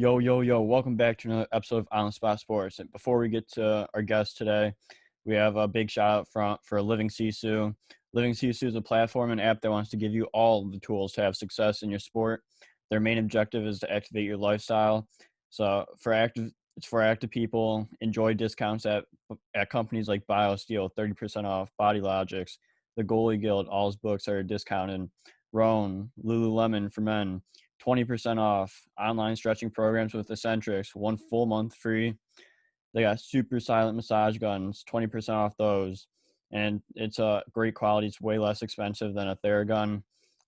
Yo, yo, yo, welcome back to another episode of On the Spot Sports. And before we get to our guest today, we have a big shout out for Living Sisu. Living Sisu is a platform and app that wants to give you all the tools to have success in your sport. Their main objective is to activate your lifestyle. So it's for active people. Enjoy discounts at companies like BioSteel, 30% off, Body Logics, the Goalie Guild, all his books are discounted. Roan, Lululemon for men, 20% off, online stretching programs with Eccentrics, 1 full month free. They got super silent massage guns, 20% off those. And it's a great quality. It's way less expensive than a Theragun,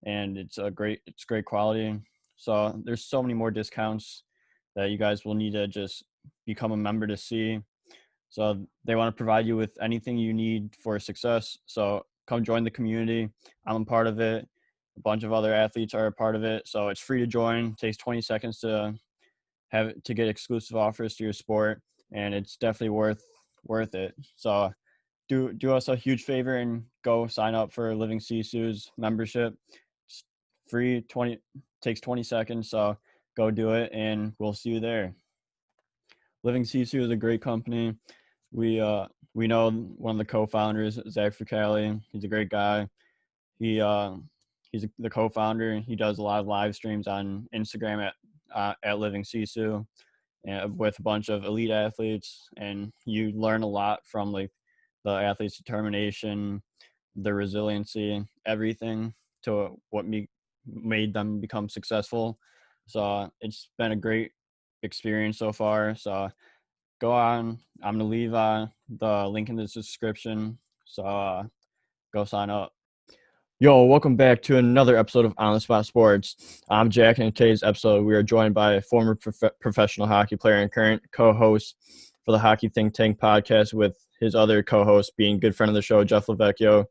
and it's great quality. So there's so many more discounts that you guys will need to just become a member to see. So they want to provide you with anything you need for success. So come join the community. I'm a part of it. A bunch of other athletes are a part of it. So it's free to join. It takes 20 seconds to get exclusive offers to your sport, and it's definitely worth it. So do us a huge favor and go sign up for Living Sisu's membership. It's free, takes 20 seconds. So go do it, and we'll see you there. Living Sisu is a great company. We know one of the co-founders, Zach Fricali. He's a great guy. He's the co-founder. He does a lot of live streams on Instagram at Living Sisu with a bunch of elite athletes, and you learn a lot from like the athletes' determination, their resiliency, everything to what made them become successful. So it's been a great experience so far. So go on. I'm gonna leave the link in the description. So go sign up. Yo, welcome back to another episode of On the Spot Sports. I'm Jack, and in today's episode, we are joined by a former professional hockey player and current co-host for the Hockey Think Tank podcast, with his other co-host being good friend of the show, Jeff Lavecchio.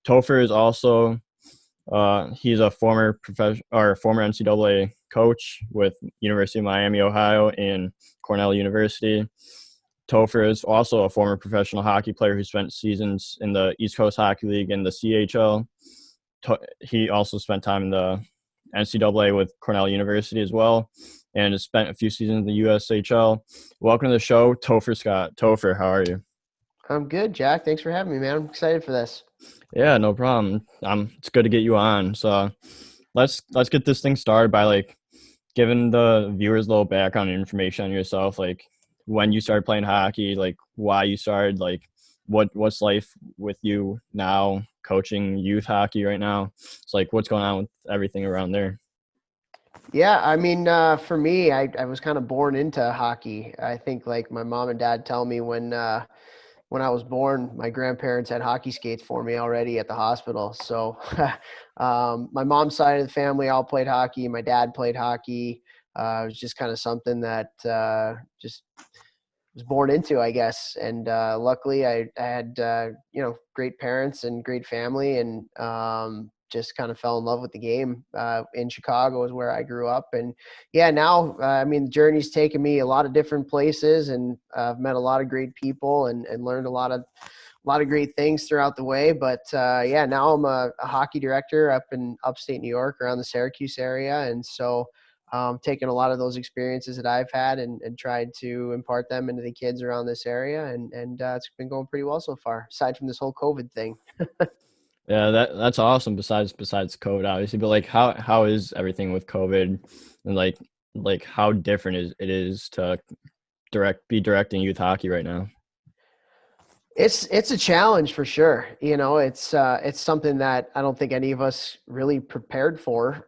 Topher is also he's a former NCAA coach with University of Miami, Ohio, and Cornell University. Topher is also a former professional hockey player who spent seasons in the East Coast Hockey League and the CHL. He also spent time in the NCAA with Cornell University as well, and has spent a few seasons in the USHL. Welcome to the show, Topher Scott. Topher, how are you? I'm good, Jack. Thanks for having me, man. I'm excited for this. Yeah, no problem. It's good to get you on. So let's get this thing started by like giving the viewers a little background information on yourself, like when you started playing hockey, like why you started, like what's life with you now, coaching youth hockey right now. It's like what's going on with everything around there. Yeah, I mean, for me, I was kind of born into hockey. I think like my mom and dad tell me when I was born, my grandparents had hockey skates for me already at the hospital. So my mom's side of the family all played hockey. My dad played hockey. It was just kind of something that just was born into, I guess. And luckily, I had great parents and great family, and just kind of fell in love with the game. In Chicago is where I grew up, and yeah, now I mean, the journey's taken me a lot of different places, and I've met a lot of great people and learned a lot of great things throughout the way. But yeah, now I'm a hockey director up in upstate New York, around the Syracuse area, and so taken a lot of those experiences that I've had and tried to impart them into the kids around this area. And it's been going pretty well so far, aside from this whole COVID thing. Yeah, that's awesome. Besides COVID, obviously, but like how is everything with COVID, and like how different it is to be directing youth hockey right now? It's a challenge for sure. You know, it's something that I don't think any of us really prepared for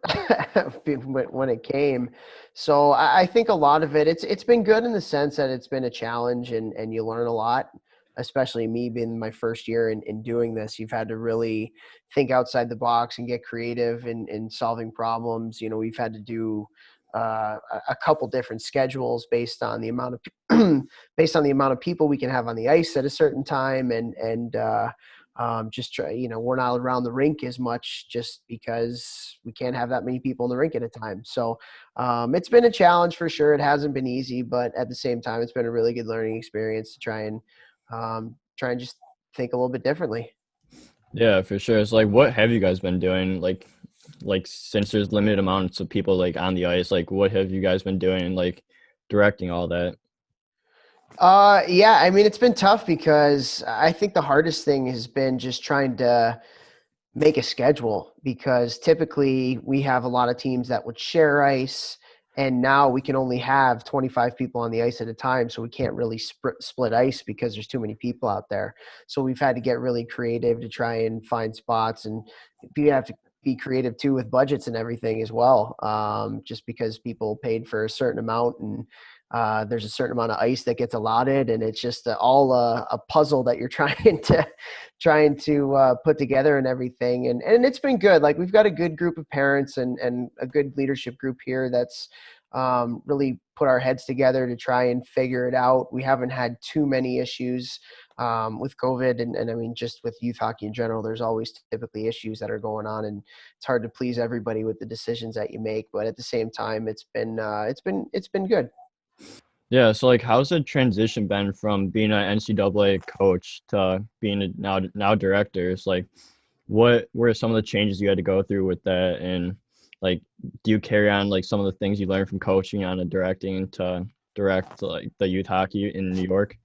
when it came. So I think a lot of it's been good in the sense that it's been a challenge, and you learn a lot, especially me being my first year in doing this. You've had to really think outside the box and get creative in solving problems. You know, we've had to do a couple different schedules based on the amount of people we can have on the ice at a certain time, and just try, we're not around the rink as much just because we can't have that many people in the rink at a time. So it's been a challenge for sure. It hasn't been easy, but at the same time, it's been a really good learning experience to try and just think a little bit differently. Yeah, for sure. It's like, what have you guys been doing? Like, like since there's limited amounts of people like on the ice, like what have you guys been doing, like directing all that? Yeah, I mean, it's been tough because I think the hardest thing has been just trying to make a schedule because typically we have a lot of teams that would share ice, and now we can only have 25 people on the ice at a time, so we can't really split ice because there's too many people out there. So we've had to get really creative to try and find spots, and you have to be creative too with budgets and everything as well, just because people paid for a certain amount, and there's a certain amount of ice that gets allotted, and it's just all a puzzle that you're trying to put together and everything. And it's been good. Like we've got a good group of parents and a good leadership group here that's really put our heads together to try and figure it out. We haven't had too many issues with COVID, and I mean, just with youth hockey in general, there's always typically issues that are going on, and it's hard to please everybody with the decisions that you make. But at the same time, it's been good. Yeah, so like how's the transition been from being an NCAA coach to being a now director? It's like what were some of the changes you had to go through with that, and like do you carry on like some of the things you learned from coaching on and directing to direct like the youth hockey in New York?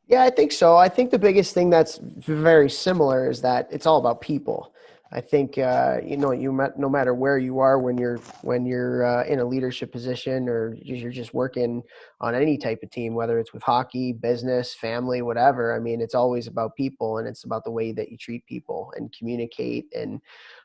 Yeah, I think so. I think the biggest thing that's very similar is that it's all about people. I think no matter where you are when you're in a leadership position or you're just working on any type of team, whether it's with hockey, business, family, whatever. I mean, it's always about people, and it's about the way that you treat people and communicate. And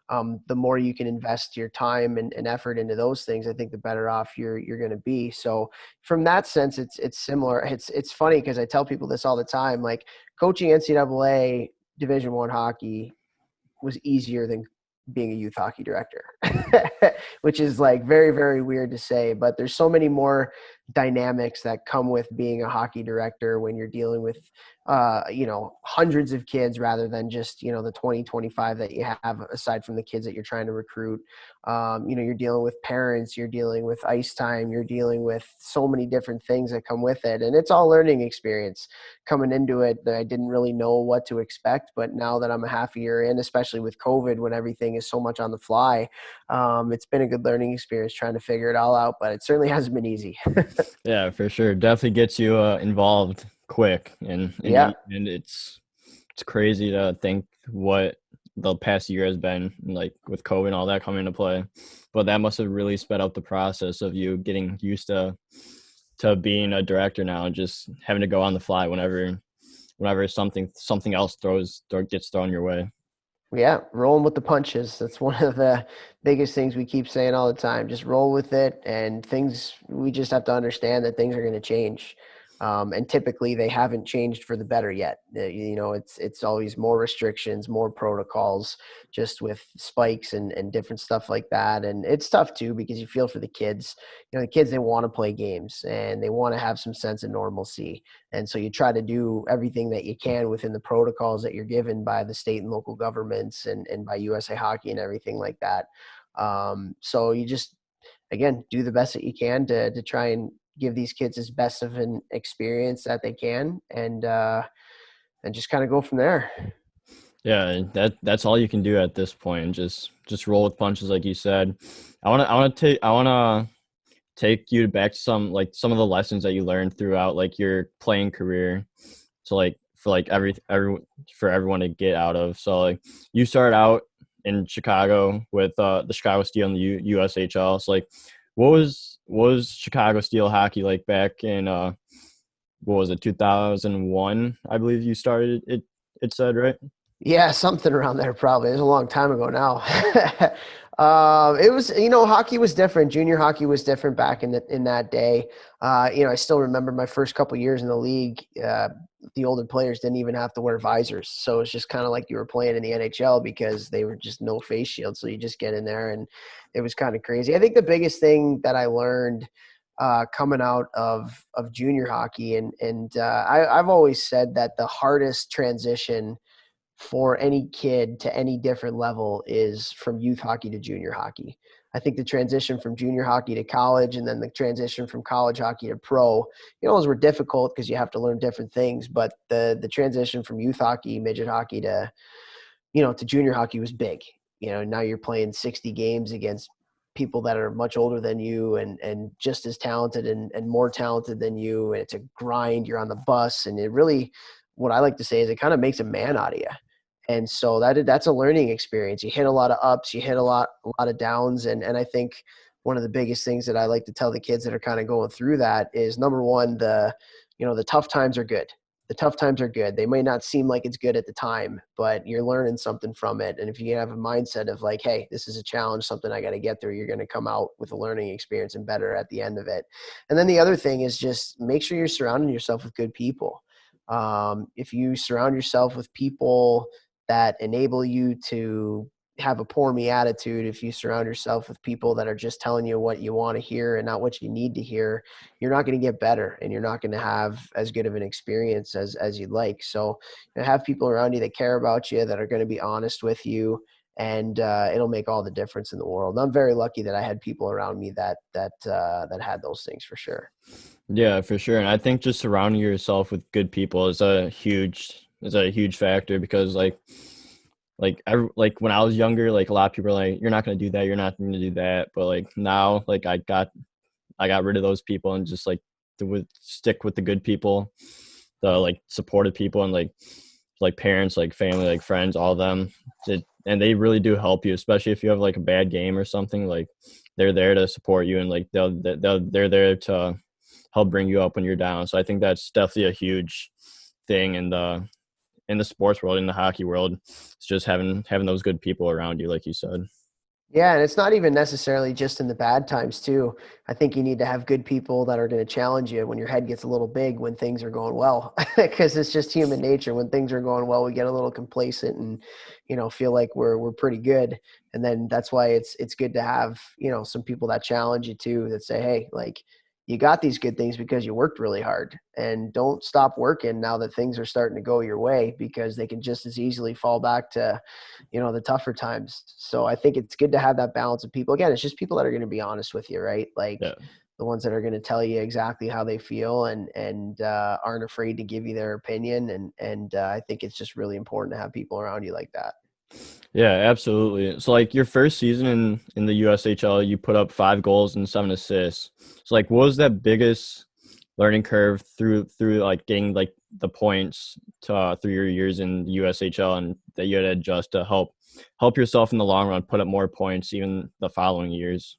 the more you can invest your time and effort into those things, I think the better off you're going to be. So from that sense, it's similar. It's funny because I tell people this all the time. Like coaching NCAA Division I hockey was easier than being a youth hockey director, which is like very, very weird to say, but there's so many more dynamics that come with being a hockey director when you're dealing with, hundreds of kids rather than just, the 20, 25 that you have aside from the kids that you're trying to recruit. You're dealing with parents, you're dealing with ice time, you're dealing with so many different things that come with it. And it's all learning experience coming into it. I didn't really know what to expect, but now that I'm a half a year in, especially with COVID, when everything is so much on the fly, it's been a good learning experience trying to figure it all out, but it certainly hasn't been easy. Yeah, for sure. Definitely gets you involved quick, Yeah. and it's crazy to think what the past year has been like with COVID and all that coming into play. But that must have really sped up the process of you getting used to being a director now and just having to go on the fly whenever something else gets thrown your way. Yeah, rolling with the punches. That's one of the biggest things we keep saying all the time. Just roll with it, and we just have to understand that things are going to change. And typically, they haven't changed for the better yet. It's always more restrictions, more protocols, just with spikes and different stuff like that. And it's tough too because you feel for the kids. The kids, they want to play games and they want to have some sense of normalcy. And so you try to do everything that you can within the protocols that you're given by the state and local governments and by USA Hockey and everything like that. So you just, again, do the best that you can to try and give these kids as best of an experience that they can, and just kind of go from there. Yeah, that's all you can do at this point. Just roll with punches, like you said. I wanna take you back to some of the lessons that you learned throughout like your playing career. So like for like for everyone to get out of. So like you started out in Chicago with the Chicago Steel and the USHL. So like what was Chicago Steel hockey like back in what was it, 2001? I believe you started it said, right? Yeah, something around there probably. It was a long time ago now. It was, hockey was different. Junior hockey was different back in that day. I still remember my first couple years in the league. The older players didn't even have to wear visors, so it's just kind of like you were playing in the NHL because they were just no face shield. So you just get in there, and it was kind of crazy. I think the biggest thing that I learned coming out of junior hockey, and I've always said that the hardest transition for any kid to any different level is from youth hockey to junior hockey. I think the transition from junior hockey to college and then the transition from college hockey to pro, those were difficult because you have to learn different things. But the transition from youth hockey, midget hockey to junior hockey was big. now you're playing 60 games against people that are much older than you and just as talented and more talented than you. And it's a grind. You're on the bus, and it really, what I like to say is it kind of makes a man out of you. And so that's a learning experience. You hit a lot of ups, you hit a lot of downs. And I think one of the biggest things that I like to tell the kids that are kind of going through that is, number one, the tough times are good. The tough times are good. They may not seem like it's good at the time, but you're learning something from it. And if you have a mindset of like, hey, this is a challenge, something I got to get through, you're going to come out with a learning experience and better at the end of it. And then the other thing is just make sure you're surrounding yourself with good people. If you surround yourself with people that enable you to have a poor me attitude, if you surround yourself with people that are just telling you what you want to hear and not what you need to hear, you're not going to get better, and you're not going to have as good of an experience as you'd like. So have people around you that care about you, that are going to be honest with you, and it'll make all the difference in the world. I'm very lucky that I had people around me that had those things for sure. Yeah, for sure. And I think just surrounding yourself with good people is a huge factor, because like when I was younger, like a lot of people are like, you're not gonna do that, you're not gonna do that. But like now, like I got rid of those people and just like stick with the good people, the like supportive people, and like parents, like family, like friends, all of them. And they really do help you, especially if you have like a bad game or something. Like they're there to support you, and like they're there to help bring you up when you're down. So I think that's definitely a huge thing in the sports world, in the hockey world. It's just having those good people around you, like you said. Yeah, and it's not even necessarily just in the bad times too. I think you need to have good people that are going to challenge you when your head gets a little big when things are going well, because it's just human nature. When things are going well, we get a little complacent and feel like we're pretty good. And then that's why it's good to have some people that challenge you too, that say, hey, like, you got these good things because you worked really hard, and don't stop working now that things are starting to go your way, because they can just as easily fall back to the tougher times. So I think it's good to have that balance of people. Again, it's just people that are going to be honest with you, right? Like Yeah. the ones that are going to tell you exactly how they feel and aren't afraid to give you their opinion. And I think it's just really important to have people around you like that. Yeah, absolutely. So like your first season in the USHL, you put up 5 goals and 7 assists. So like what was that biggest learning curve through like getting like the points to through your years in the USHL, and that you had to adjust to help yourself in the long run put up more points even the following years?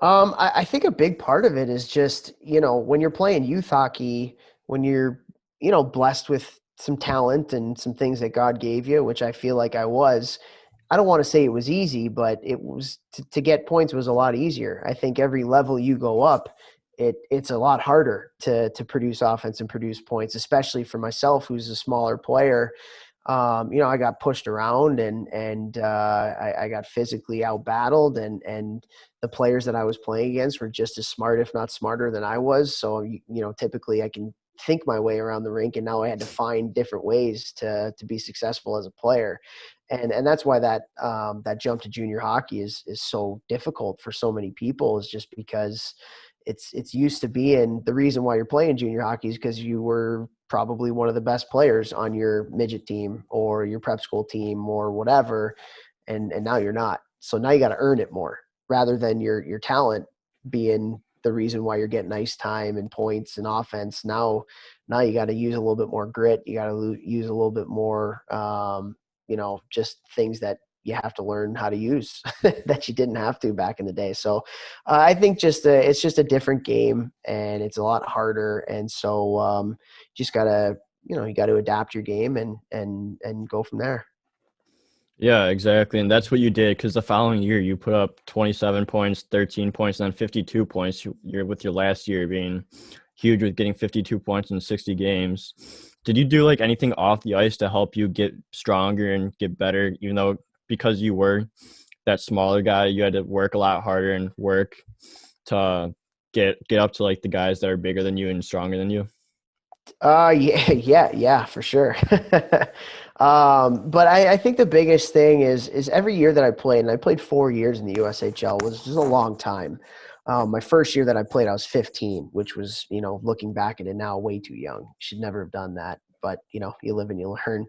I think a big part of it is just, when you're playing youth hockey, when you're, blessed with some talent and some things that God gave you, which I feel like I was. I don't want to say it was easy, but it was to get points was a lot easier. I think every level you go up, it's a lot harder to produce offense and produce points, especially for myself, who's a smaller player. I got pushed around and I got physically out battled, and the players that I was playing against were just as smart, if not smarter than I was. So, typically I can think my way around the rink, and now I had to find different ways to be successful as a player. And that's why that jump to junior hockey is so difficult for so many people, is just because it's used to being, the reason why you're playing junior hockey is because you were probably one of the best players on your midget team or your prep school team or whatever, and now you're not. So now you got to earn it more, rather than your talent being the reason why you're getting ice time and points and offense. Now you got to use a little bit more grit. You got to use a little bit more, just things that you have to learn how to use that you didn't have to back in the day. So I think it's just a different game, and it's a lot harder. And so just gotta, you got to adapt your game and go from there. Yeah, exactly. And that's what you did, because the following year you put up 27 points, 13 points, and then 52 points. You're with your last year being huge with getting 52 points in 60 games. Did you do like anything off the ice to help you get stronger and get better, even though because you were that smaller guy, you had to work a lot harder and work to get up to like the guys that are bigger than you and stronger than you? Yeah, yeah, for sure. But I think the biggest thing is every year that I played, and I played 4 years in the USHL, was just a long time. My first year that I played, I was 15, which was, looking back at it now, way too young. Should never have done that. But, you live and you learn.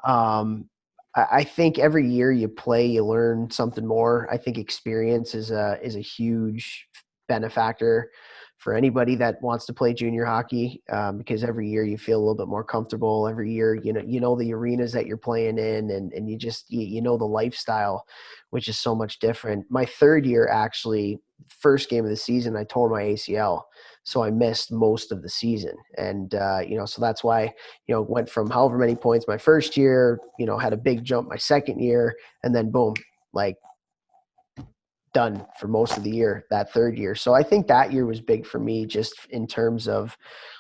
Um, I think every year you play, you learn something more. I think experience is a huge benefactor for anybody that wants to play junior hockey, because every year you feel a little bit more comfortable. Every year, you know the arenas that you're playing in, and you know the lifestyle, which is so much different. My third year, actually, first game of the season, I tore my ACL, so I missed most of the season, and so that's why went from however many points my first year, had a big jump my second year, and then boom, like done for most of the year that third year. So I think that year was big for me, just in terms of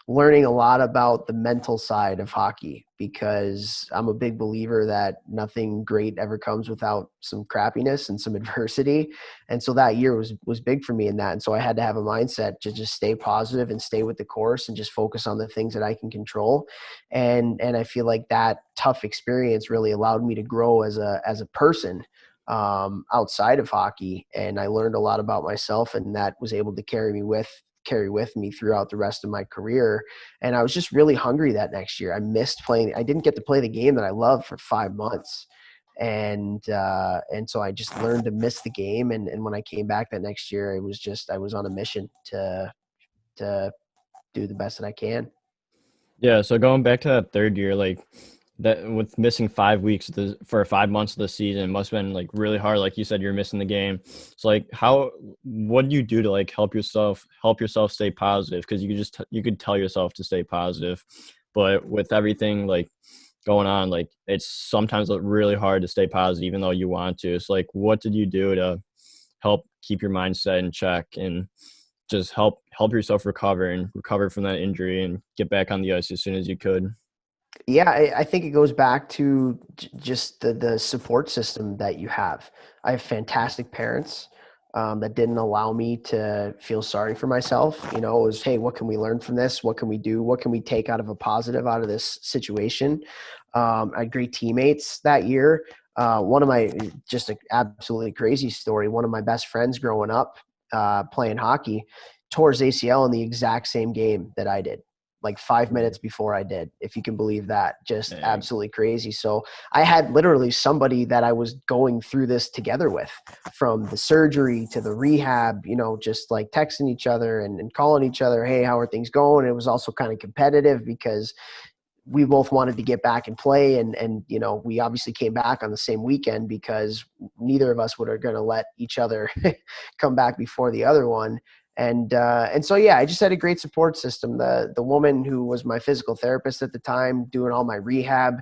learning a lot about the mental side of hockey, because I'm a big believer that nothing great ever comes without some crappiness and some adversity. And so that year was big for me in that. And so I had to have a mindset to just stay positive and stay with the course and just focus on the things that I can control. And I feel like that tough experience really allowed me to grow as a person, outside of hockey, and I learned a lot about myself, and that was able to carry with me throughout the rest of my career. And I was just really hungry that next year. I missed playing. I didn't get to play the game that I loved for 5 months, and so I just learned to miss the game. And when I came back that next year, I was on a mission to do the best that I can. Yeah, so going back to that third year, like that with missing 5 weeks for 5 months of the season, it must have been like really hard. Like you said, you're missing the game. So like what do you do to like help yourself stay positive? Because you could tell yourself to stay positive, but with everything like going on, like it's sometimes really hard to stay positive even though you want to. So like what did you do to help keep your mindset in check and just help yourself recover from that injury and get back on the ice as soon as you could? Yeah, I think it goes back to just the support system that you have. I have fantastic parents, that didn't allow me to feel sorry for myself. It was, hey, what can we learn from this? What can we do? What can we take out of a positive out of this situation? I had great teammates that year. One of my, just an absolutely crazy story. One of my best friends growing up, playing hockey, tore his ACL in the exact same game that I did, like 5 minutes before I did, if you can believe that. Just Dang. absolutely crazy. So I had literally somebody that I was going through this together with, from the surgery to the rehab, just like texting each other and calling each other, hey, how are things going? It was also kind of competitive because we both wanted to get back and play. And we obviously came back on the same weekend because neither of us were going to let each other come back before the other one. And so, yeah, I just had a great support system. The woman who was my physical therapist at the time, doing all my rehab,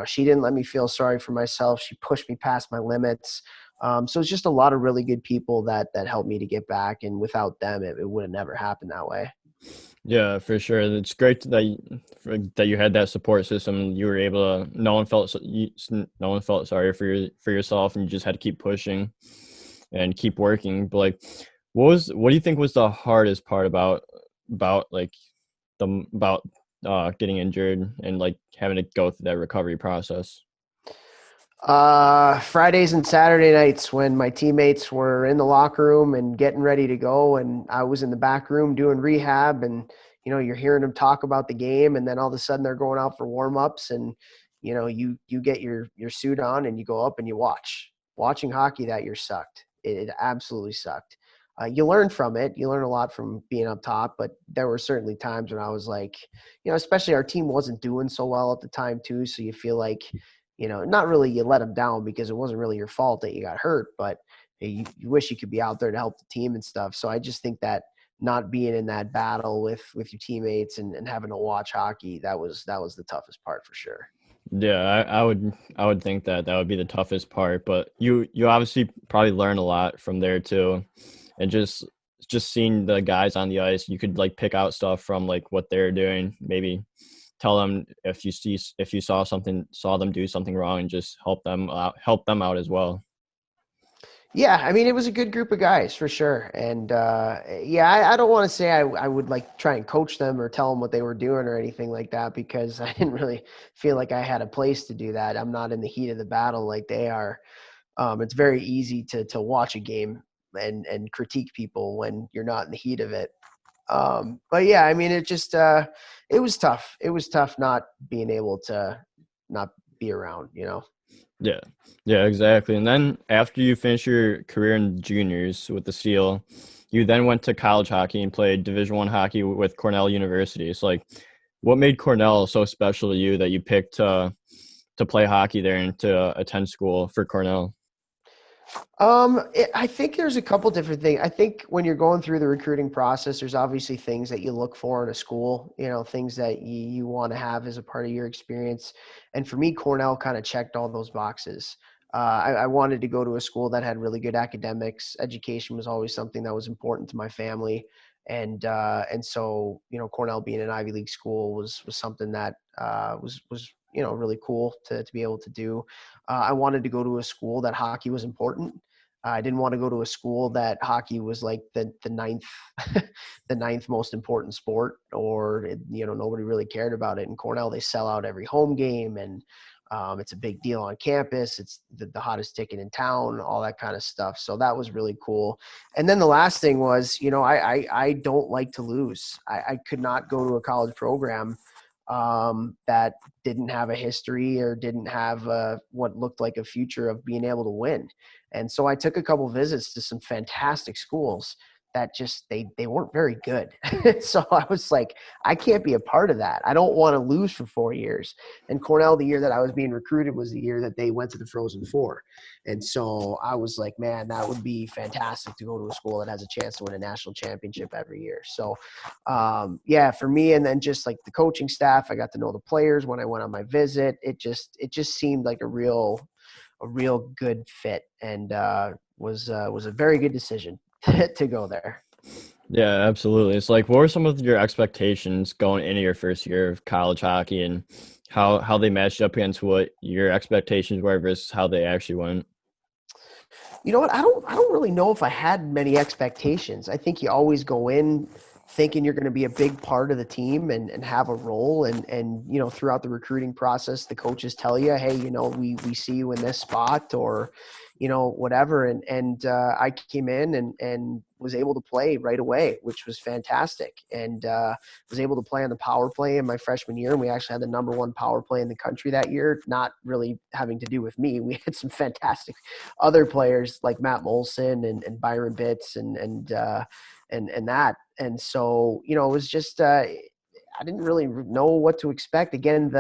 she didn't let me feel sorry for myself. She pushed me past my limits. So it's just a lot of really good people that helped me to get back. And without them, it would have never happened that way. Yeah, for sure. It's great that you had that support system. You were able to. No one felt sorry for yourself, and you just had to keep pushing and keep working. But like, what do you think was the hardest part about like about getting injured and like having to go through that recovery process? Fridays and Saturday nights, when my teammates were in the locker room and getting ready to go, and I was in the back room doing rehab, and you're hearing them talk about the game, and then all of a sudden they're going out for warm-ups, and you get your suit on and you go up and you watching hockey that year sucked. It absolutely sucked. You learn from it. You learn a lot from being up top, but there were certainly times when I was like, especially our team wasn't doing so well at the time too. So you feel like, not really you let them down because it wasn't really your fault that you got hurt, but you wish you could be out there to help the team and stuff. So I just think that not being in that battle with your teammates and having to watch hockey, that was the toughest part for sure. Yeah, I would think that that would be the toughest part, but you obviously probably learn a lot from there too, and just seeing the guys on the ice, you could like pick out stuff from like what they're doing, maybe tell them if you saw them do something wrong, and just help them out as well. Yeah, I mean, it was a good group of guys for sure. And yeah, I don't want to say I would like try and coach them or tell them what they were doing or anything like that, because I didn't really feel like I had a place to do that. I'm not in the heat of the battle like they are. It's very easy to watch a game and critique people when you're not in the heat of it. But yeah, I mean, it was tough. It was tough not being able to not be around. Yeah. Yeah, exactly. And then after you finish your career in juniors with the Steel, you then went to college hockey and played Division I hockey with Cornell University. So like what made Cornell so special to you that you picked to play hockey there and to attend school for Cornell? I think there's a couple different things. I think when you're going through the recruiting process, there's obviously things that you look for in a school, things that you want to have as a part of your experience. And for me, Cornell kind of checked all those boxes. I wanted to go to a school that had really good academics. Education was always something that was important to my family. And so, Cornell being an Ivy League school was something that was really cool to be able to do. I wanted to go to a school that hockey was important. I didn't want to go to a school that hockey was like the ninth the ninth most important sport, or nobody really cared about it. In Cornell, they sell out every home game, and it's a big deal on campus. It's the hottest ticket in town, all that kind of stuff. So that was really cool. And then the last thing was, I don't like to lose. I could not go to a college program that didn't have a history or didn't have what looked like a future of being able to win. And so I took a couple visits to some fantastic schools that just they weren't very good. So I was like, I can't be a part of that. I don't want to lose for 4 years. And Cornell, the year that I was being recruited, was the year that they went to the Frozen Four. And so I was like, man, that would be fantastic to go to a school that has a chance to win a national championship every year. So yeah, for me, and then just like the coaching staff, I got to know the players when I went on my visit. It just seemed like a real good fit, and was a very good decision to go there. Yeah, absolutely. It's like what were some of your expectations going into your first year of college hockey and how they matched up against what your expectations were versus how they actually went? You know what? I don't really know if I had many expectations. I think you always go in thinking you're going to be a big part of the team and have a role, and throughout the recruiting process the coaches tell you, hey, we see you in this spot, or whatever. And I came in and was able to play right away, which was fantastic. And was able to play on the power play in my freshman year, and we actually had the number one power play in the country that year, not really having to do with me. We had some fantastic other players like Matt Molson and Byron Bitts and that. And so, it was just I didn't really know what to expect. Again,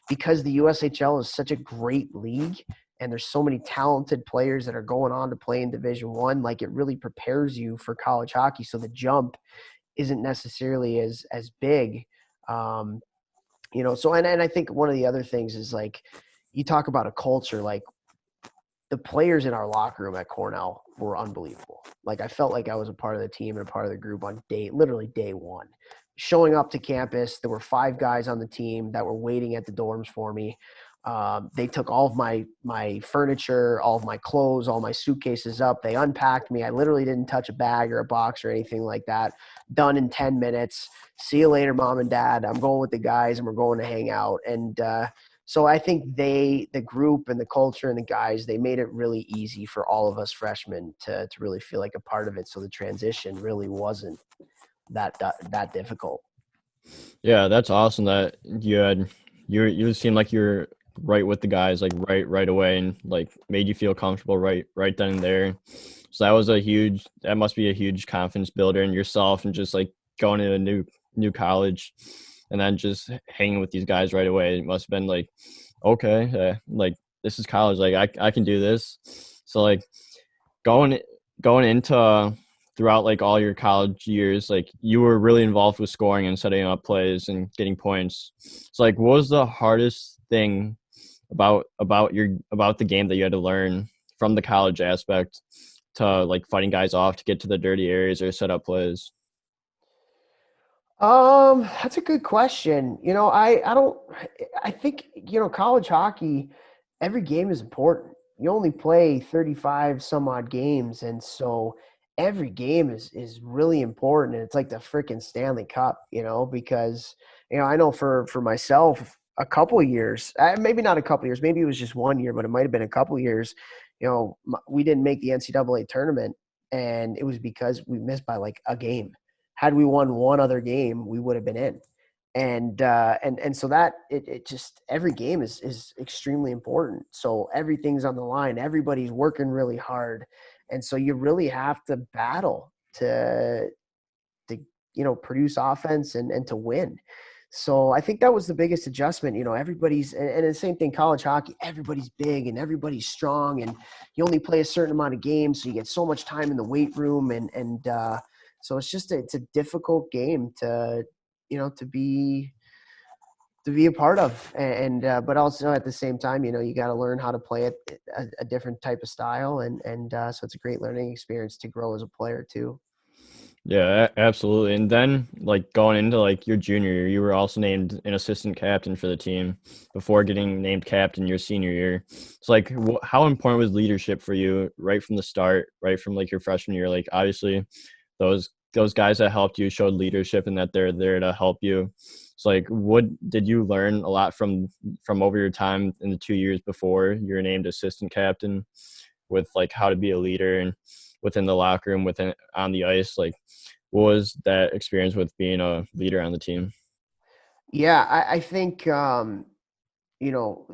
because the USHL is such a great league and there's so many talented players that are going on to play in Division One, like it really prepares you for college hockey. So the jump isn't necessarily as big. Um, so and I think one of the other things is, like, you talk about a culture, like the players in our locker room at Cornell were unbelievable. Like, I felt like I was a part of the team and a part of the group on literally day one. Showing up to campus, there were 5 guys on the team that were waiting at the dorms for me. They took all of my furniture, all of my clothes, all my suitcases up. They unpacked me. I literally didn't touch a bag or a box or anything like that. Done in 10 minutes. See you later, mom and dad. I'm going with the guys and we're going to hang out. And so I think the group and the culture and the guys, they made it really easy for all of us freshmen to really feel like a part of it. So the transition really wasn't that difficult. Yeah, that's awesome that you seem like you're right with the guys like right away and like made you feel comfortable right then and there. So that must be a huge confidence builder in yourself and just like going to a new college and then just hanging with these guys right away. It must have been like, okay, like this is college, like I can do this. So like going going into throughout like all your college years, like you were really involved with scoring and setting up plays and getting points. So like what was the hardest thing about the game that you had to learn from the college aspect to like fighting guys off to get to the dirty areas or set up plays? That's a good question. I don't. I think college hockey, every game is important. You only play 35 some odd games, and so every game is really important. And it's like the freaking Stanley Cup, because I know for myself, a couple of years, maybe not a couple of years, maybe it was just 1 year, but it might have been a couple of years. We didn't make the NCAA tournament, and it was because we missed by like a game. Had we won one other game, we would have been in. And so that it just every game is extremely important. So everything's on the line. Everybody's working really hard, and so you really have to battle to produce offense and to win. So I think that was the biggest adjustment. Everybody's and the same thing college hockey. Everybody's big and everybody's strong, and you only play a certain amount of games, so you get so much time in the weight room, and so it's a difficult game to be a part of, and but also at the same time, you got to learn how to play it a different type of style, and so it's a great learning experience to grow as a player too. Yeah, absolutely. And then, like, going into like your junior year, you were also named an assistant captain for the team before getting named captain your senior year. It's like, how important was leadership for you right from the start, right from like your freshman year? Like, obviously, those guys that helped you showed leadership and that they're there to help you. It's like, what did you learn a lot from over your time in the 2 years before you were named assistant captain, with like how to be a leader and within the locker room, within on the ice? Like, what was that experience with being a leader on the team? Yeah, I think you know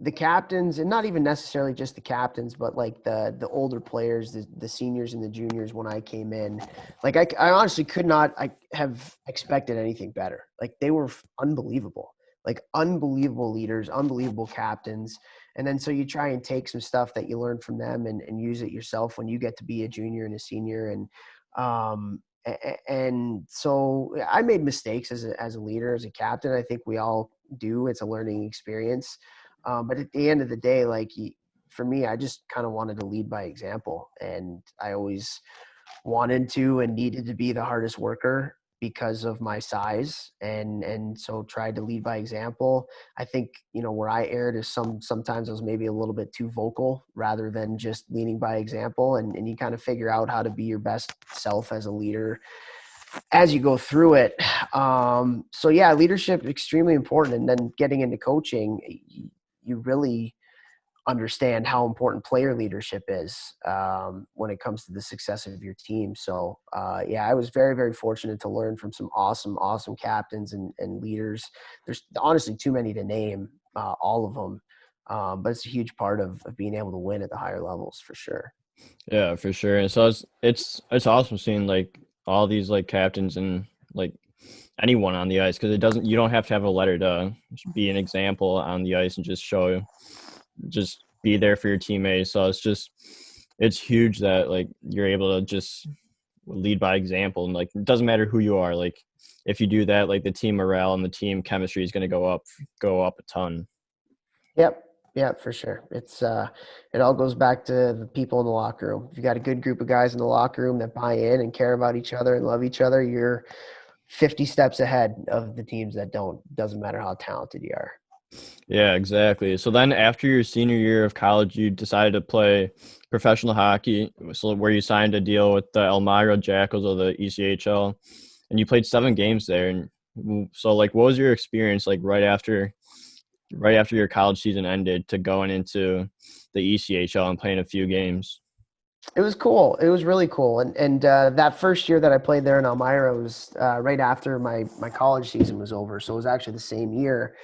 the captains, and not even necessarily just the captains, but like the older players, the seniors and the juniors when I came in, like I honestly could not I have expected anything better. Like they were unbelievable, like unbelievable leaders, unbelievable captains. And then so you try and take some stuff that you learned from them and use it yourself when you get to be a junior and a senior. And so I made mistakes as a leader, as a captain. I think we all do. It's a learning experience. But at the end of the day, for me, I just kind of wanted to lead by example. And I always wanted to and needed to be the hardest worker because of my size, and so tried to lead by example. I think where I erred is sometimes I was maybe a little bit too vocal rather than just leading by example, and you kind of figure out how to be your best self as a leader as you go through it. So yeah, leadership extremely important, and then getting into coaching, you really understand how important player leadership is when it comes to the success of your team. So yeah, I was very, very fortunate to learn from some awesome captains and leaders. There's honestly too many to name all of them, but it's a huge part of being able to win at the higher levels for sure. Yeah, for sure. And so it's awesome seeing like all these like captains and like anyone on the ice, because you don't have to have a letter to be an example on the ice and just be there for your teammates. So it's huge that like you're able to just lead by example, and like it doesn't matter who you are. Like if you do that, like the team morale and the team chemistry is going to go up a ton. Yep. Yeah, for sure. It all goes back to the people in the locker room. If you got a good group of guys in the locker room that buy in and care about each other and love each other, you're 50 steps ahead of the teams that don't. Doesn't matter how talented you are. Yeah, exactly. So then after your senior year of college, you decided to play professional hockey, so where you signed a deal with the Elmira Jackals of the ECHL, and you played 7 games there. And so like, what was your experience like right after your college season ended to going into the ECHL and playing a few games? It was cool. It was really cool. And that first year that I played there in Elmira was right after my college season was over. So it was actually the same year.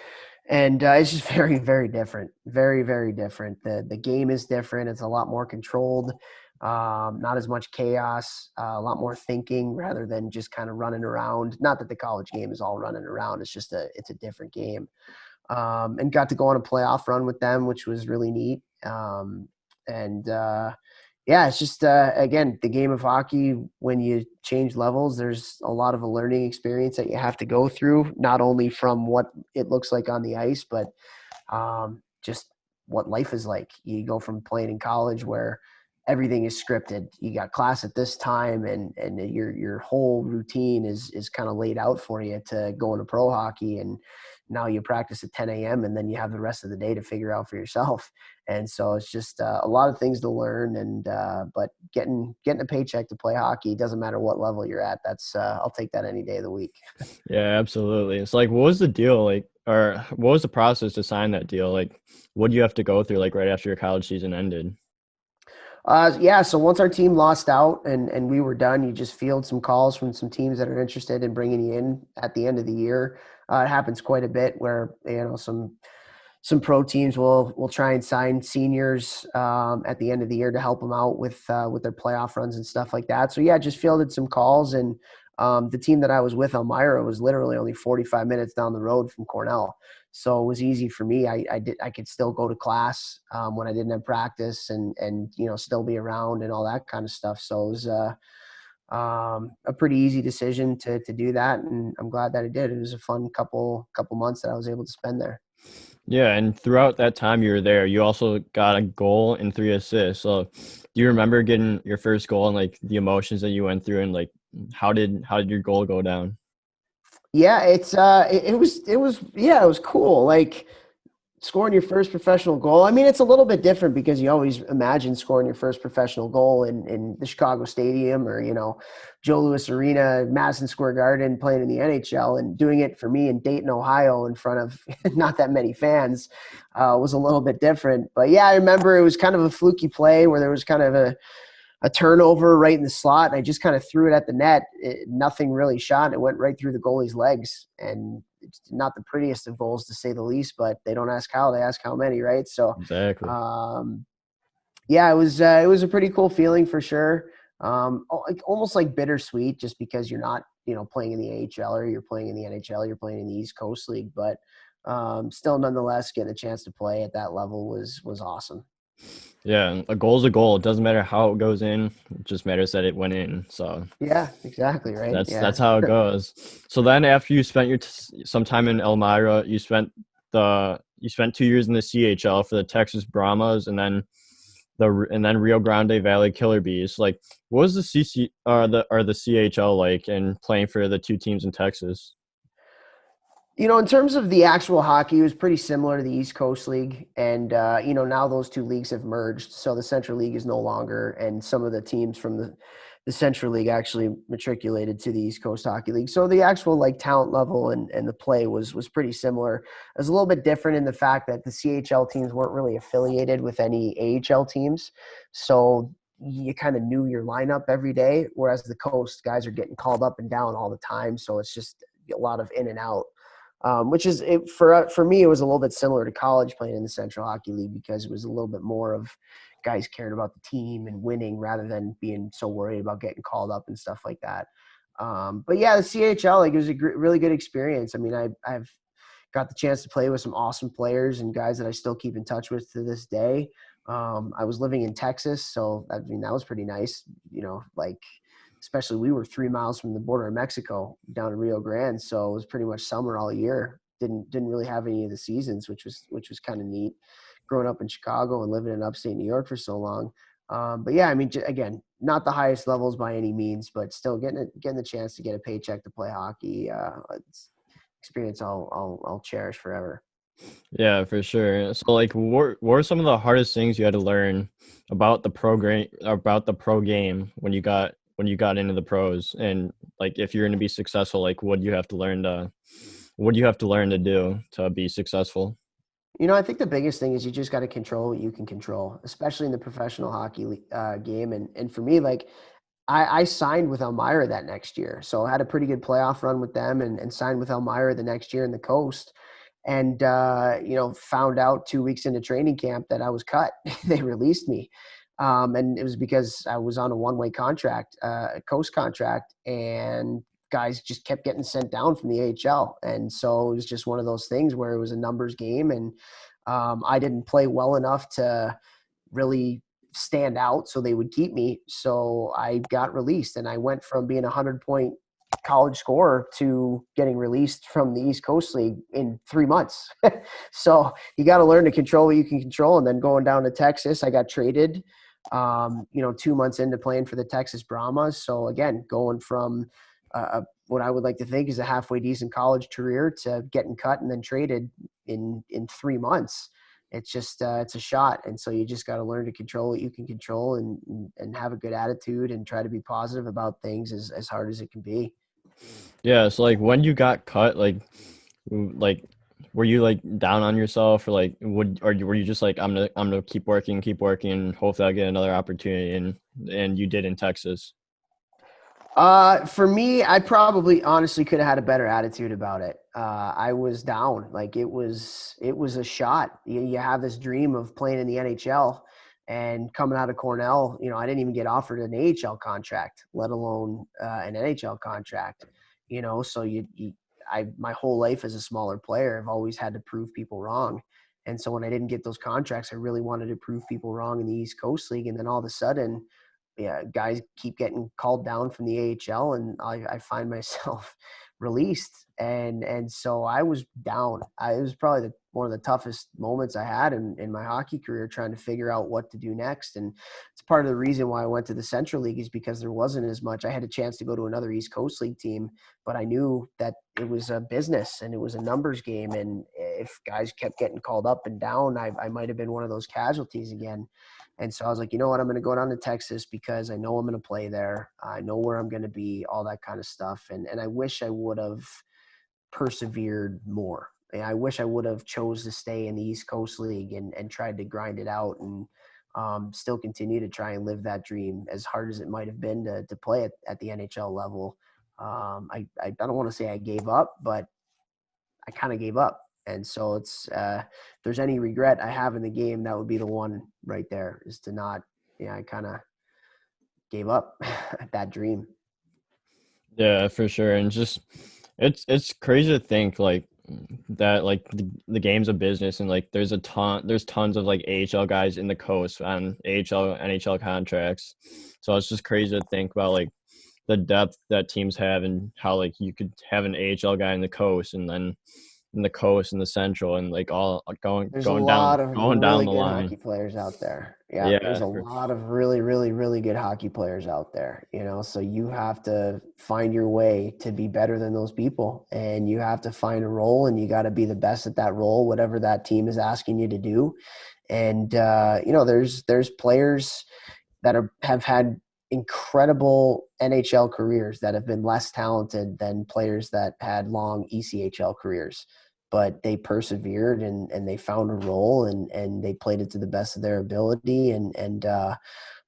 And it's just very, very different. Very, very different. The game is different. It's a lot more controlled, not as much chaos, a lot more thinking rather than just kind of running around. Not that the college game is all running around. It's a different game. And got to go on a playoff run with them, which was really neat. And yeah, it's just again, the game of hockey. When you change levels, there's a lot of a learning experience that you have to go through, not only from what it looks like on the ice, but just what life is like. You go from playing in college where everything is scripted. You got class at this time, and your whole routine is kind of laid out for you, to go into pro hockey, and now you practice at 10 a.m. and then you have the rest of the day to figure out for yourself. And so it's just a lot of things to learn. And but getting a paycheck to play hockey, doesn't matter what level you're at. That's I'll take that any day of the week. Yeah, absolutely. It's like, what was the deal like, or what was the process to sign that deal? Like, what do you have to go through like right after your college season ended? Yeah, so once our team lost out and we were done, you just field some calls from some teams that are interested in bringing you in at the end of the year. It happens quite a bit where, some pro teams will try and sign seniors at the end of the year to help them out with their playoff runs and stuff like that. So yeah, just fielded some calls, and the team that I was with, Elmira, was literally only 45 minutes down the road from Cornell, so it was easy for me. I could still go to class when I didn't have practice, and still be around and all that kind of stuff. So it was a pretty easy decision to do that, and I'm glad that I did. It was a fun couple months that I was able to spend there. Yeah, and throughout that time you were there, you also got a goal and 3 assists. So, do you remember getting your first goal and like the emotions that you went through, and like how did your goal go down? Yeah, it was cool. Like, scoring your first professional goal. I mean, it's a little bit different because you always imagine scoring your first professional goal in the Chicago Stadium, or, Joe Louis Arena, Madison Square Garden, playing in the NHL, and doing it for me in Dayton, Ohio, in front of not that many fans, was a little bit different. But yeah, I remember it was kind of a fluky play where there was kind of a turnover right in the slot, and I just kind of threw it at the net. Nothing really shot. It went right through the goalie's legs, and it's not the prettiest of goals, to say the least. But they don't ask how; they ask how many, right? So, Exactly. um, yeah, it was a pretty cool feeling for sure. Almost like bittersweet, just because you're not playing in the AHL, or you're playing in the NHL, you're playing in the East Coast League, but still, nonetheless, getting a chance to play at that level was awesome. Yeah, and a goal's a goal. It doesn't matter how it goes in; it just matters that it went in. So Yeah, exactly, right. that's Yeah. how it goes. So then, after you spent some time in Elmira, you spent 2 years in the CHL for the Texas Brahmas, and then Rio Grande Valley Killer Bees. Like, what was the the CHL like, and playing for the two teams in Texas? In terms of the actual hockey, it was pretty similar to the East Coast League. And, now those two leagues have merged. So the Central League is no longer, and some of the teams from the Central League actually matriculated to the East Coast Hockey League. So the actual like talent level and the play was pretty similar. It was a little bit different in the fact that the CHL teams weren't really affiliated with any AHL teams. So you kind of knew your lineup every day, whereas the coast guys are getting called up and down all the time. So it's just a lot of in and out, which is for me. It was a little bit similar to college, playing in the Central Hockey League, because it was a little bit more of guys caring about the team and winning rather than being so worried about getting called up and stuff like that. But yeah, the CHL, like, it was a really good experience. I mean, I've got the chance to play with some awesome players and guys that I still keep in touch with to this day. I was living in Texas, so I mean that was pretty nice. Like, especially, we were 3 miles from the border of Mexico, down in Rio Grande, so it was pretty much summer all year. Didn't really have any of the seasons, which was kind of neat. Growing up in Chicago and living in upstate New York for so long. But yeah, I mean, again, not the highest levels by any means, but still getting the chance to get a paycheck to play hockey. It's experience I'll cherish forever. Yeah, for sure. So, like, what were some of the hardest things you had to learn about the pro game when you got into the pros, and like if you're going to be successful, like what do you have to learn to do to be successful? I think the biggest thing is you just got to control what you can control, especially in the professional hockey game. And for me, like, I signed with Elmira that next year. So I had a pretty good playoff run with them, and signed with Elmira the next year in the coast. And, found out 2 weeks into training camp that I was cut. They released me. And it was because I was on a one-way contract, a coast contract, and guys just kept getting sent down from the AHL. And so it was just one of those things where it was a numbers game, and I didn't play well enough to really stand out, so they would keep me. So I got released, and I went from being a 100-point college scorer to getting released from the East Coast League in 3 months. So you got to learn to control what you can control. And then going down to Texas, I got traded, 2 months into playing for the Texas Brahmas. So again, going from what I would like to think is a halfway decent college career to getting cut and then traded in 3 months. It's just it's a shot, and so you just got to learn to control what you can control, and have a good attitude, and try to be positive about things as hard as it can be. Yeah, so like when you got cut, like were you like down on yourself, or like were you just like I'm gonna keep working, and hopefully I'll get another opportunity, and you did in Texas? For me, I probably honestly could have had a better attitude about it. I was down. Like it was a shot. You have this dream of playing in the NHL, and coming out of Cornell, I didn't even get offered an AHL contract, let alone an NHL contract. So my whole life as a smaller player, I've always had to prove people wrong. And so when I didn't get those contracts, I really wanted to prove people wrong in the East Coast League. And then all of a sudden, yeah, guys keep getting called down from the AHL, and I find myself released. And so I was down. It was probably one of the toughest moments I had in my hockey career, trying to figure out what to do next. And it's part of the reason why I went to the Central League, is because there wasn't as much. I had a chance to go to another East Coast League team, but I knew that it was a business and it was a numbers game. And if guys kept getting called up and down, I might have been one of those casualties again. And so I was like, you know what, I'm going to go down to Texas because I know I'm going to play there. I know where I'm going to be, all that kind of stuff. And I wish I would have persevered more. And I wish I would have chose to stay in the East Coast League and tried to grind it out, and still continue to try and live that dream, as hard as it might have been to play at the NHL level. I don't want to say I gave up, but I kind of gave up. And so it's if there's any regret I have in the game, that would be the one right there, is to not, I kind of gave up that dream. Yeah, for sure. And just it's crazy to think like that, like the game's a business, and like there's tons of like AHL guys in the coast on AHL NHL contracts. So it's just crazy to think about like the depth that teams have, and how like you could have an AHL guy in the coast, and then in the coast and the central, and like all There's a lot of going down really the good line. hockey players out there. Yeah, there's Yeah, a for, lot of really, really, really good hockey players out there, so you have to find your way to be better than those people, and you have to find a role, and you got to be the best at that role, whatever that team is asking you to do. And there's players that have had incredible NHL careers that have been less talented than players that had long ECHL careers, but they persevered, and they found a role, and they played it to the best of their ability.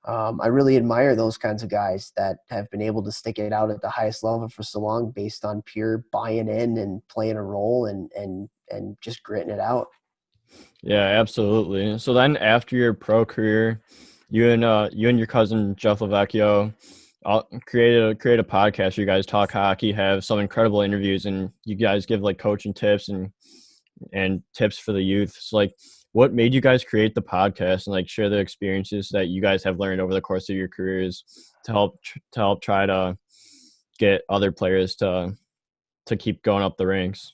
I really admire those kinds of guys that have been able to stick it out at the highest level for so long, based on pure buying in and playing a role, and just gritting it out. yeah, absolutely. So then after your pro career, you and your cousin Jeff Lavecchio create a podcast. You guys talk hockey, have some incredible interviews, and you guys give like coaching tips and tips for the youth. So like, what made you guys create the podcast and like share the experiences that you guys have learned over the course of your careers to help try to get other players to keep going up the ranks?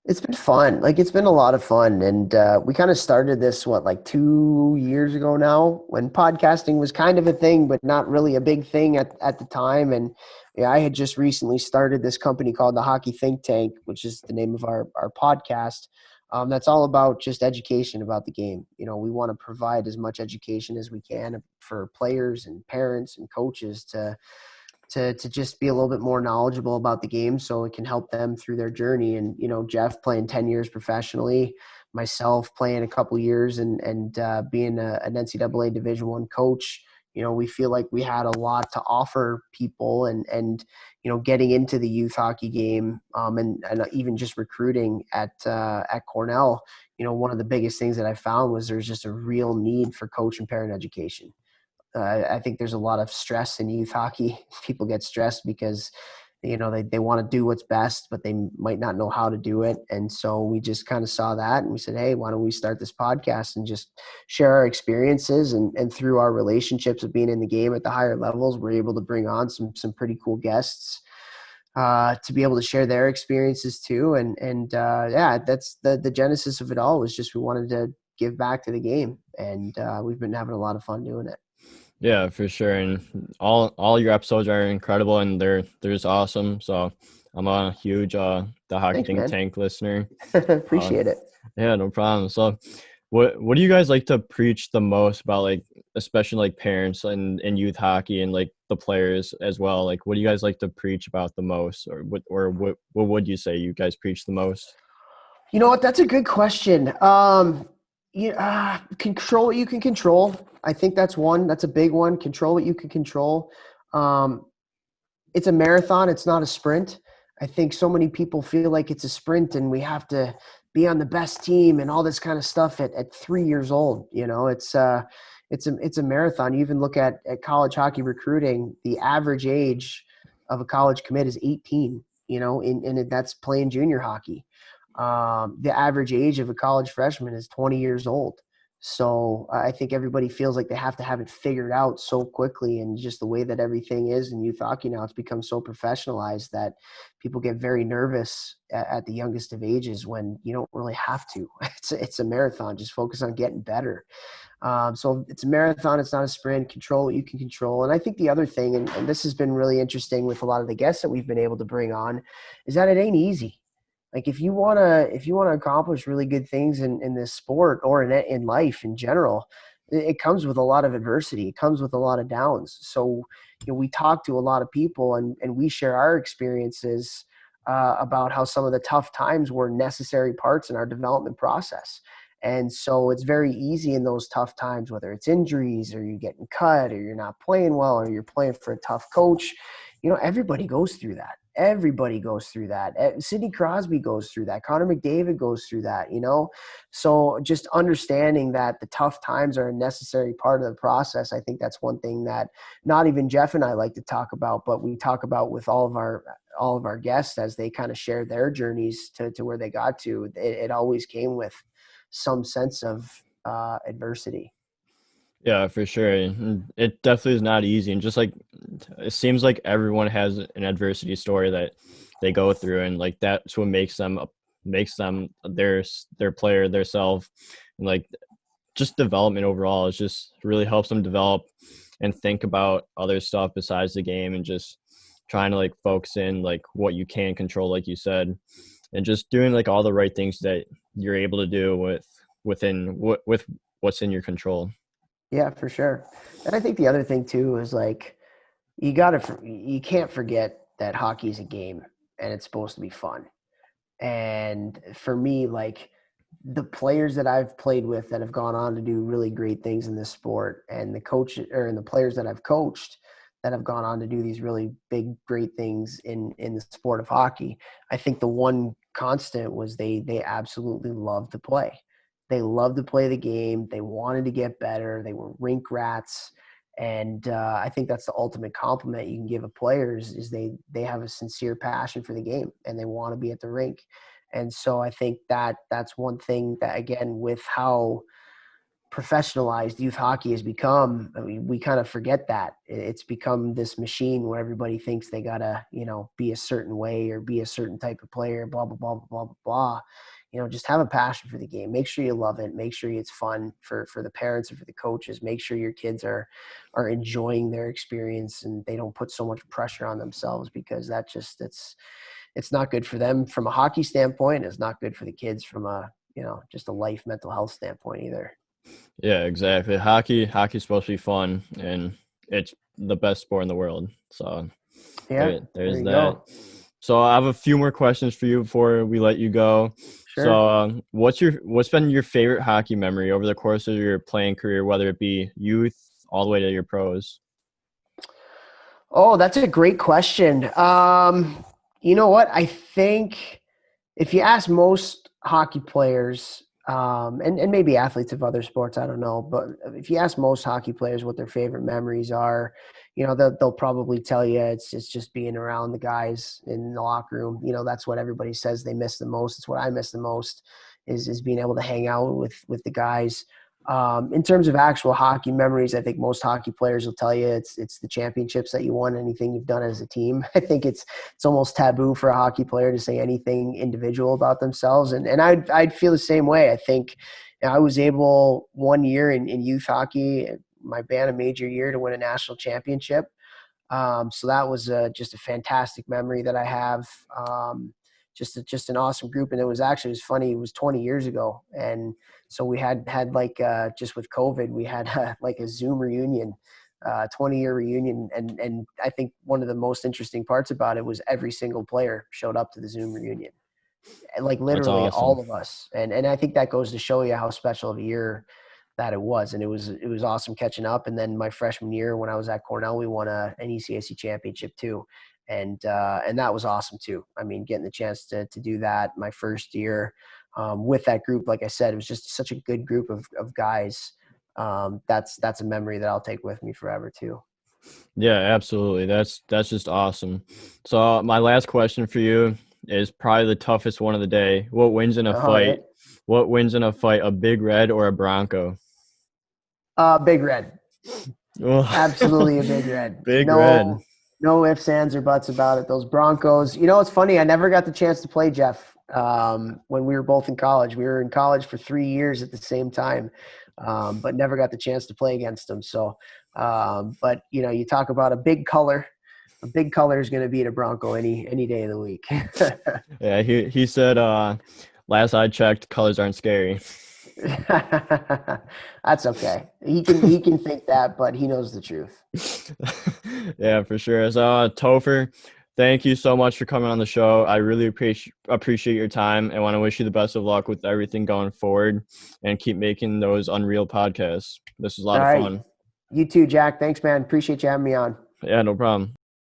It's been fun. Like, it's been a lot of fun. And we kind of started this, like 2 years ago now, when podcasting was kind of a thing, but not really a big thing at the time. And yeah, I had just recently started this company called the Hockey Think Tank, which is the name of our podcast. That's all about just education about the game. We want to provide as much education as we can for players and parents and coaches to just be a little bit more knowledgeable about the game, so it can help them through their journey. And, Jeff playing 10 years professionally, myself playing a couple years, and being an NCAA Division I coach, we feel like we had a lot to offer people, and getting into the youth hockey game, and even just recruiting at Cornell. One of the biggest things that I found was there's just a real need for coach and parent education. I think there's a lot of stress in youth hockey. People get stressed because, they want to do what's best, but they might not know how to do it. And so we just kind of saw that, and we said, hey, why don't we start this podcast and just share our experiences, and through our relationships of being in the game at the higher levels, we're able to bring on some pretty cool guests to be able to share their experiences too. And yeah, that's the genesis of it all, was just we wanted to give back to the game, and we've been having a lot of fun doing it. Yeah, for sure. And all your episodes are incredible, and they're just awesome. So I'm a huge the Hockey Thanks, Think man. Tank listener. Um, Appreciate it. yeah, no problem. So what do you guys like to preach the most about, like especially like parents and youth hockey, and like the players as well? Like, what do you guys like to preach about the most, or what would you say you guys preach the most? You know what? That's a good question. Control what you can control. I think that's one. That's a big one. Control what you can control. Um, it's a marathon. It's not a sprint. I think so many people feel like it's a sprint and we have to be on the best team and all this kind of stuff at 3 years old. It's a marathon. You even look at college hockey recruiting, the average age of a college commit is 18, and that's playing junior hockey. The average age of a college freshman is 20 years old. So I think everybody feels like they have to have it figured out so quickly, and just the way that everything is in youth hockey now, it's become so professionalized that people get very nervous at the youngest of ages when you don't really have to. It's a marathon. Just focus on getting better. So it's a marathon. It's not a sprint. Control what you can control. And I think the other thing, and this has been really interesting with a lot of the guests that we've been able to bring on, is that it ain't easy. Like if you wanna accomplish really good things in this sport or in life in general, it comes with a lot of adversity. It comes with a lot of downs. So we talk to a lot of people and we share our experiences about how some of the tough times were necessary parts in our development process. And so it's very easy in those tough times, whether it's injuries or you're getting cut or you're not playing well or you're playing for a tough coach. Everybody goes through that. Everybody goes through that. Sidney Crosby goes through that. Connor McDavid goes through that. So just understanding that the tough times are a necessary part of the process. I think that's one thing that not even Jeff and I like to talk about, but we talk about with all of our guests as they kind of share their journeys to where they got to. It always came with some sense of adversity. Yeah, for sure. And it definitely is not easy. And just like it seems like everyone has an adversity story that they go through, and like that's what makes them their player, their self, and like just development overall. It just really helps them develop and think about other stuff besides the game, and just trying to like focus in like what you can control, like you said, and just doing like all the right things that you're able to do with what's in your control. Yeah, for sure. And I think the other thing too is like you can't forget that hockey is a game and it's supposed to be fun. And for me, like the players that I've played with that have gone on to do really great things in this sport, and the players that I've coached that have gone on to do these really big, great things in the sport of hockey, I think the one constant was they absolutely loved to play. They loved to play the game. They wanted to get better. They were rink rats. And I think that's the ultimate compliment you can give a player is they have a sincere passion for the game and they want to be at the rink. And so I think that's one thing that, again, with how professionalized youth hockey has become, I mean, we kind of forget that it's become this machine where everybody thinks they gotta, be a certain way or be a certain type of player, blah, blah, blah, blah, blah, blah, blah. Just have a passion for the game. Make sure you love it. Make sure it's fun for the parents and for the coaches. Make sure your kids are enjoying their experience and they don't put so much pressure on themselves, because it's not good for them from a hockey standpoint. It's not good for the kids from a, just a life mental health standpoint either. Yeah, exactly. Hockey's supposed to be fun, and it's the best sport in the world. So Yeah, there there's you that. go. So I have a few more questions for you before we let you go. Sure. So what's been your favorite hockey memory over the course of your playing career, whether it be youth all the way to your pros? Oh, that's a great question. You know what? I think if you ask most hockey players, and maybe athletes of other sports, I don't know, but if you ask most hockey players what their favorite memories are, they'll probably tell you it's just being around the guys in the locker room. That's what everybody says they miss the most. It's what I miss the most is being able to hang out with the guys. In terms of actual hockey memories, I think most hockey players will tell you it's the championships that you won, anything you've done as a team. I think it's almost taboo for a hockey player to say anything individual about themselves. And I'd feel the same way. I think I was able one year in youth hockey, my band a major year, to win a national championship. So that was just a fantastic memory that I have. Just an awesome group. And it was funny. It was 20 years ago. And so we had like, just with COVID, we had like a Zoom reunion, 20-year reunion. And I think one of the most interesting parts about it was every single player showed up to the Zoom reunion, like That's literally awesome. all of us. And I think that goes to show you how special of a year that it was. And it was awesome catching up. And then my freshman year when I was at Cornell, we won an ECHL championship too. And that was awesome too. I mean, getting the chance to do that my first year with that group, like I said, it was just such a good group of guys. That's a memory that I'll take with me forever too. Yeah, absolutely. That's just awesome. So my last question for you is probably the toughest one of the day. What wins in a All fight? right. What wins in a fight? A Big Red or a Bronco? Big Red. Oh, Absolutely a Big Red. Big Red. No ifs, ands, or buts about it. Those Broncos. You know, it's funny. I never got the chance to play Jeff when we were both in college. We were in college for 3 years at the same time, but never got the chance to play against him. So, but you know, you talk about a big color. A big color is going to beat a Bronco any day of the week. Yeah, he said last I checked, colors aren't scary. That's okay. He can think that, but he knows the truth. Yeah, for sure. So, Topher, thank you so much for coming on the show. I really appreciate your time and want to wish you the best of luck with everything going forward and keep making those unreal podcasts. This is a All lot of right. fun. You too, Jack. Thanks, man. Appreciate you having me on. Yeah, no problem.